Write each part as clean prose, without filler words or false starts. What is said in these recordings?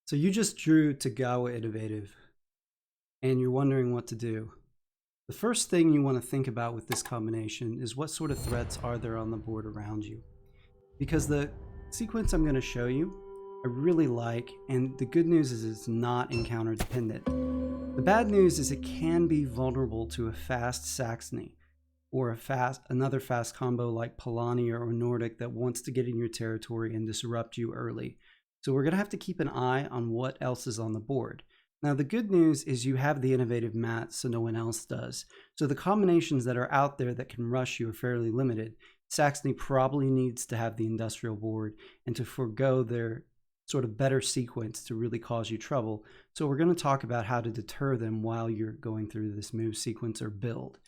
So you just drew Togawa Innovative, and you're wondering what to do. The first thing you want to think about with this combination is what sort of threats are there on the board around you. Because the sequence I'm going to show you, I really like, and the good news is it's not encounter dependent. The bad news is it can be vulnerable to a fast Saxony, or another fast combo like Polani or Nordic that wants to get in your territory and disrupt you early. So we're going to have to keep an eye on what else is on the board. Now the good news is you have the innovative mat, so no one else does. So the combinations that are out there that can rush you are fairly limited. Saxony probably needs to have the industrial board and to forego their sort of better sequence to really cause you trouble. So we're going to talk about how to deter them while you're going through this move sequence or build.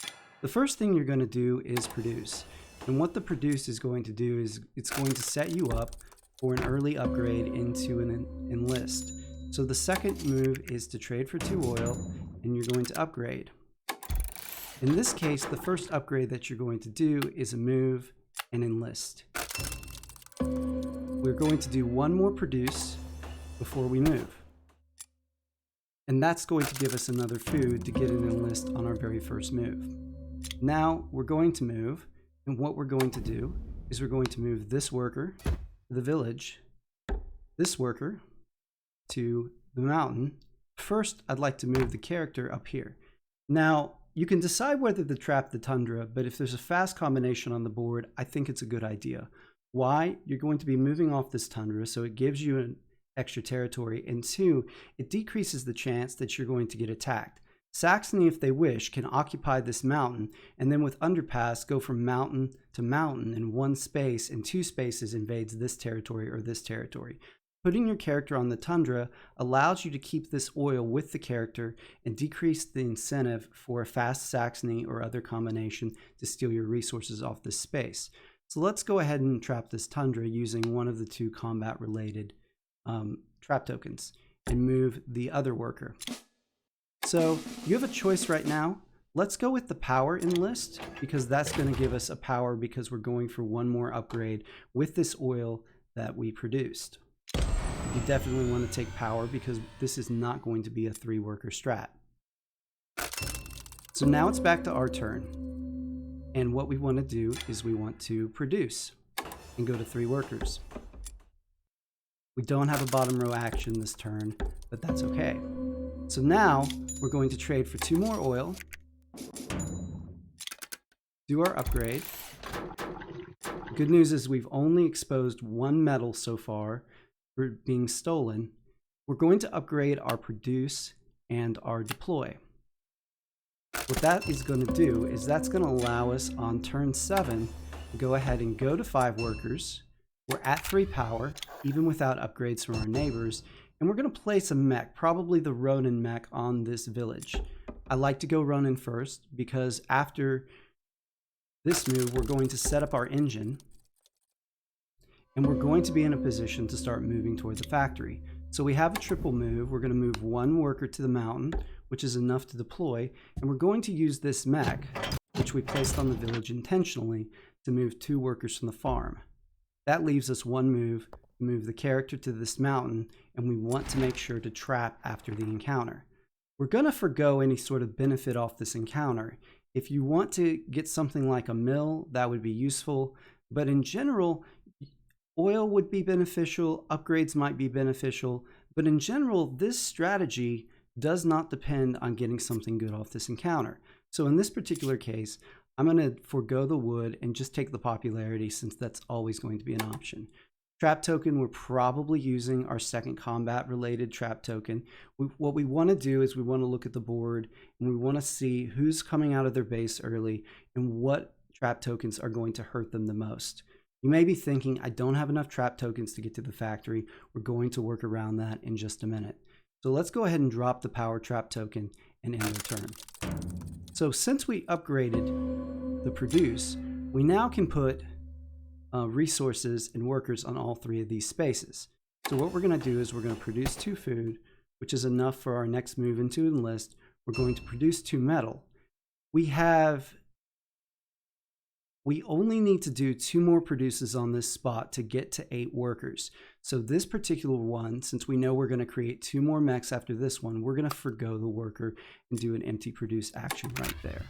The first thing you're going to do is produce. And what the produce is going to do is it's going to set you up for an early upgrade into an enlist. So the second move is to trade for 2 oil, and you're going to upgrade. In this case, the first upgrade that you're going to do is a move and enlist. We're going to do 1 more produce before we move. And that's going to give us another food to get an enlist on our very first move. Now we're going to move, and what we're going to do is we're going to move this worker to the village, this worker to the mountain. First, I'd like to move the character up here. Now, you can decide whether to trap the tundra, but if there's a fast combination on the board, I think it's a good idea. Why? You're going to be moving off this tundra, so it gives you an extra territory, and 2, it decreases the chance that you're going to get attacked. Saxony, if they wish, can occupy this mountain, and then with underpass go from mountain to mountain in 1 space, and 2 spaces invades this territory or this territory. Putting your character on the tundra allows you to keep this oil with the character and decrease the incentive for a fast Saxony or other combination to steal your resources off this space. So let's go ahead and trap this tundra using one of the 2 combat related trap tokens and move the other worker. So you have a choice right now. Let's go with the power enlist because that's going to give us a power because we're going for 1 more upgrade with this oil that we produced. You definitely want to take power because this is not going to be a 3 worker strat. So now it's back to our turn. And what we want to do is we want to produce and go to 3 workers. We don't have a bottom row action this turn, but that's okay. So now we're going to trade for 2 more oil, do our upgrade. Good news is we've only exposed 1 metal so far for being stolen. We're going to upgrade our produce and our deploy. What that is going to do is that's going to allow us on turn 7 to go ahead and go to 5 workers. We're at 3 power, even without upgrades from our neighbors, and we're going to place a mech, probably the Ronin mech, on this village. I like to go Ronin first because after this move, we're going to set up our engine and we're going to be in a position to start moving toward the factory. So we have a triple move. We're going to move 1 worker to the mountain, which is enough to deploy, and we're going to use this mech, which we placed on the village intentionally, to move 2 workers from the farm. That leaves us 1 move to move the character to this mountain, and we want to make sure to trap after the encounter. We're going to forego any sort of benefit off this encounter. If you want to get something like a mill, that would be useful, but in general, oil would be beneficial, upgrades might be beneficial, but in general, this strategy does not depend on getting something good off this encounter. So in this particular case, I'm going to forego the wood and just take the popularity since that's always going to be an option. Trap token, we're probably using our second combat related trap token. What we want to do is we want to look at the board and we want to see who's coming out of their base early and what trap tokens are going to hurt them the most. You may be thinking, I don't have enough trap tokens to get to the factory. We're going to work around that in just a minute. So let's go ahead and drop the power trap token and end the turn. So since we upgraded the produce, we now can put resources and workers on all 3 of these spaces. So what we're going to do is we're going to produce 2 food, which is enough for our next move into enlist. We're going to produce 2 metal. We only need to do 2 more produces on this spot to get to 8 workers. So this particular one, since we know we're going to create 2 more mechs after this one, we're going to forgo the worker and do an empty produce action right there.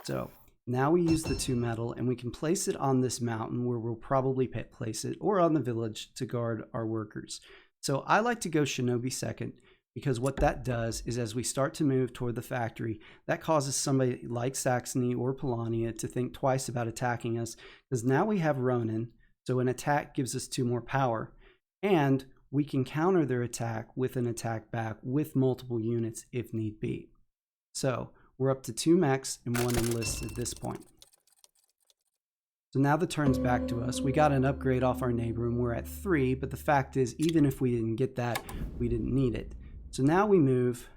So now we use the 2 metal and we can place it on this mountain where we'll probably place it, or on the village to guard our workers. So I like to go Shinobi second, because what that does is as we start to move toward the factory, that causes somebody like Saxony or Polania to think twice about attacking us, because now we have Ronin, so an attack gives us 2 more power, and we can counter their attack with an attack back with multiple units if need be. So we're up to 2 mechs and 1 enlist at this point. So now the turn's back to us. We got an upgrade off our neighbor and we're at 3, but the fact is, even if we didn't get that, we didn't need it. So now we move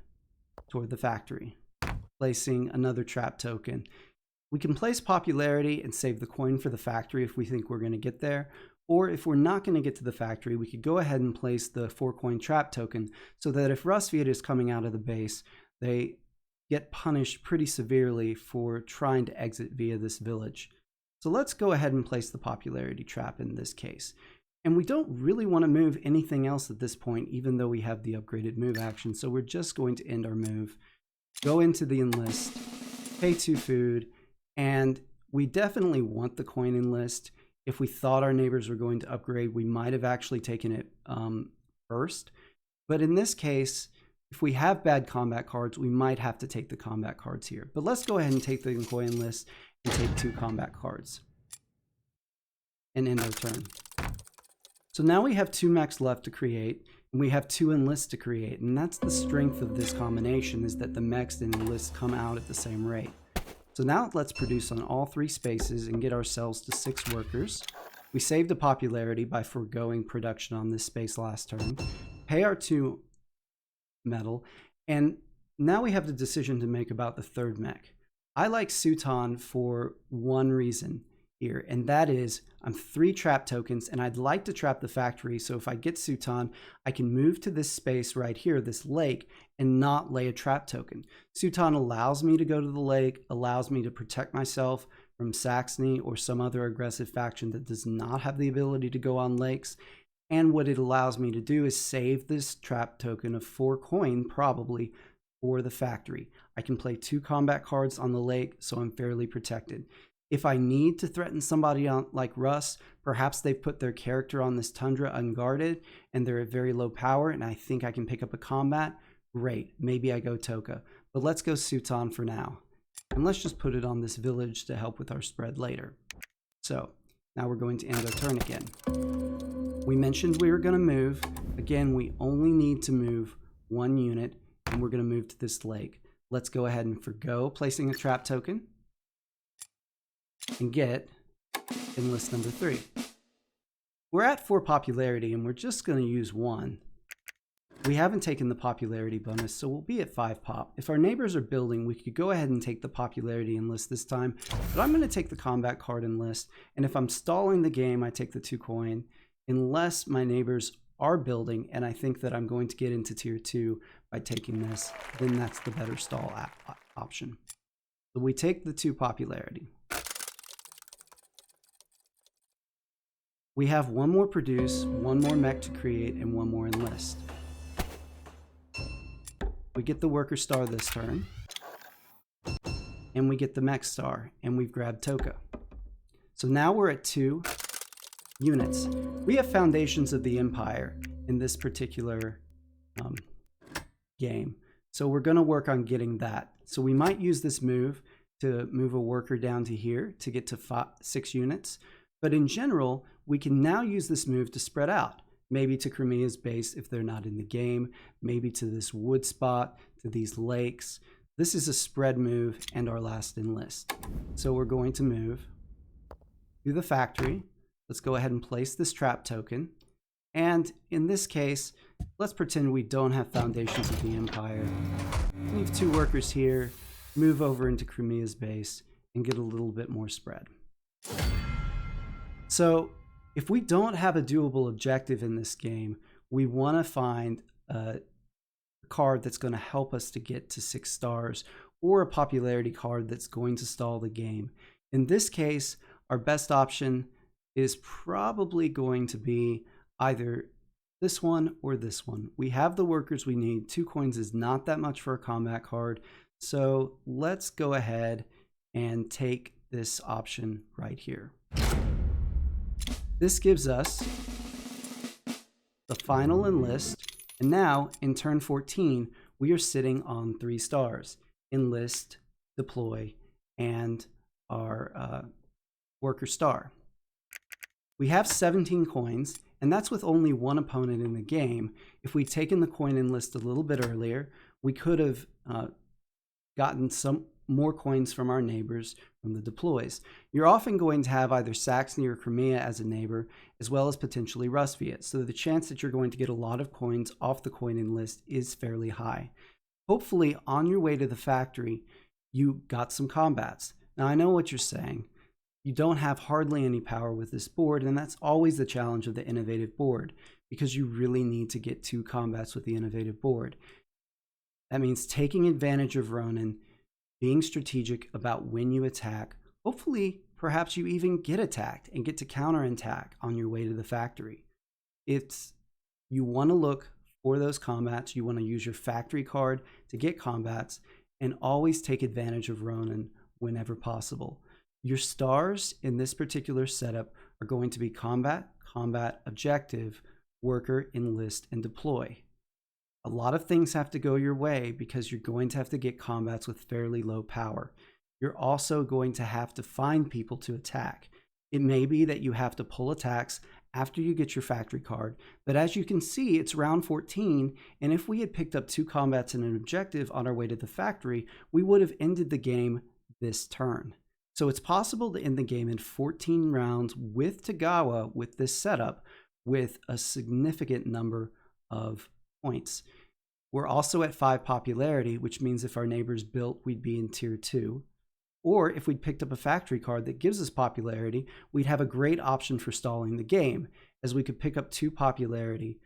toward the factory, placing another trap token. We can place popularity and save the coin for the factory if we think we're going to get there. Or if we're not going to get to the factory, we could go ahead and place the 4 coin trap token so that if Rusviet is coming out of the base, they get punished pretty severely for trying to exit via this village. So let's go ahead and place the popularity trap in this case. And we don't really want to move anything else at this point, even though we have the upgraded move action. So we're just going to end our move, go into the enlist, pay 2 food, and we definitely want the coin enlist. If we thought our neighbors were going to upgrade, we might have actually taken it first. But in this case, if we have bad combat cards, we might have to take the combat cards here. But let's go ahead and take the coin enlist and take 2 combat cards and end our turn. So now we have 2 mechs left to create, and we have 2 enlists to create, and that's the strength of this combination, is that the mechs and enlists come out at the same rate. So now let's produce on all 3 spaces and get ourselves to 6 workers. We saved a popularity by foregoing production on this space last turn, pay our 2 metal, and now we have the decision to make about the 3rd mech. I like Suton for one reason here, and that is I'm 3 trap tokens and I'd like to trap the factory, so if I get Suton, I can move to this space right here, this lake, and not lay a trap token. Suton allows me to go to the lake, allows me to protect myself from Saxony or some other aggressive faction that does not have the ability to go on lakes, and what it allows me to do is save this trap token of 4 coin probably for the factory. I can play 2 combat cards on the lake, so I'm fairly protected. If I need to threaten somebody like Russ, perhaps they've put their character on this tundra unguarded and they're at very low power and I think I can pick up a combat, great, maybe I go Toka. But let's go Suton for now. And let's just put it on this village to help with our spread later. So now we're going to end our turn again. We mentioned we were going to move. Again, we only need to move 1 unit and we're going to move to this lake. Let's go ahead and forgo placing a trap token and get enlist number 3. We're at 4 popularity and we're just going to use 1. We haven't taken the popularity bonus, so we'll be at 5 pop. If our neighbors are building, we could go ahead and take the popularity enlist this time, but I'm going to take the combat card enlist, and if I'm stalling the game, I take the 2 coin, unless my neighbors are building and I think that I'm going to get into tier 2 by taking this, then that's the better stall option. So we take the 2 popularity. We have 1 more produce, 1 more mech to create, and 1 more enlist. We get the worker star this turn, and we get the mech star, and we've grabbed Toka. So now we're at 2 units. We have Foundations of the Empire in this particular game, so we're going to work on getting that. So we might use this move to move a worker down to here to get to 6 units, but in general, we can now use this move to spread out. Maybe to Crimea's base if they're not in the game, maybe to this wood spot, to these lakes. This is a spread move and our last enlist. So we're going to move through the factory. Let's go ahead and place this trap token. And in this case, let's pretend we don't have Foundations of the Empire. Leave 2 workers here, move over into Crimea's base, and get a little bit more spread. So if we don't have a doable objective in this game, we want to find a card that's going to help us to get to 6 stars, or a popularity card that's going to stall the game. In this case, our best option is probably going to be either this one or this one. We have the workers we need. 2 coins is not that much for a combat card. So let's go ahead and take this option right here. This gives us the final enlist. And now in turn 14, we are sitting on 3 stars: enlist, deploy, and our worker star. We have 17 coins, and that's with only 1 opponent in the game. If we'd taken the coin enlist a little bit earlier, we could have gotten some more coins from our neighbors from the deploys. You're often going to have either Saxony or Crimea as a neighbor, as well as potentially Rusviet, so the chance that you're going to get a lot of coins off the coin enlist is fairly high. Hopefully, on your way to the factory, you got some combats. Now, I know what you're saying. You don't have hardly any power with this board, and that's always the challenge of the innovative board, because you really need to get 2 combats with the innovative board. That means taking advantage of Ronin, being strategic about when you attack. Hopefully, perhaps you even get attacked and get to counterattack on your way to the factory. You want to look for those combats. You want to use your factory card to get combats, and always take advantage of Ronin whenever possible. Your stars in this particular setup are going to be combat, combat, objective, worker, enlist, and deploy. A lot of things have to go your way because you're going to have to get combats with fairly low power. You're also going to have to find people to attack. It may be that you have to pull attacks after you get your factory card, but as you can see, it's round 14, and if we had picked up 2 combats and an objective on our way to the factory, we would have ended the game this turn. So it's possible to end the game in 14 rounds with Togawa with this setup with a significant number of points. We're also at 5 popularity, which means if our neighbors built, we'd be in tier 2. Or if we'd picked up a factory card that gives us popularity, we'd have a great option for stalling the game, as we could pick up 2 popularity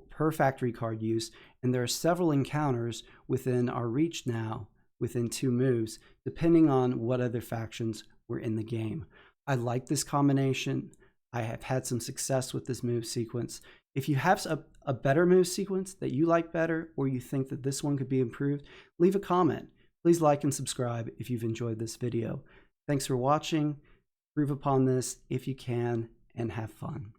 per factory card use, and there are several encounters within our reach now, within 2 moves, depending on what other factions were in the game. I like this combination. I have had some success with this move sequence. If you have a better move sequence that you like better, or you think that this one could be improved, leave a comment. Please like and subscribe if you've enjoyed this video. Thanks for watching. Improve upon this if you can, and have fun.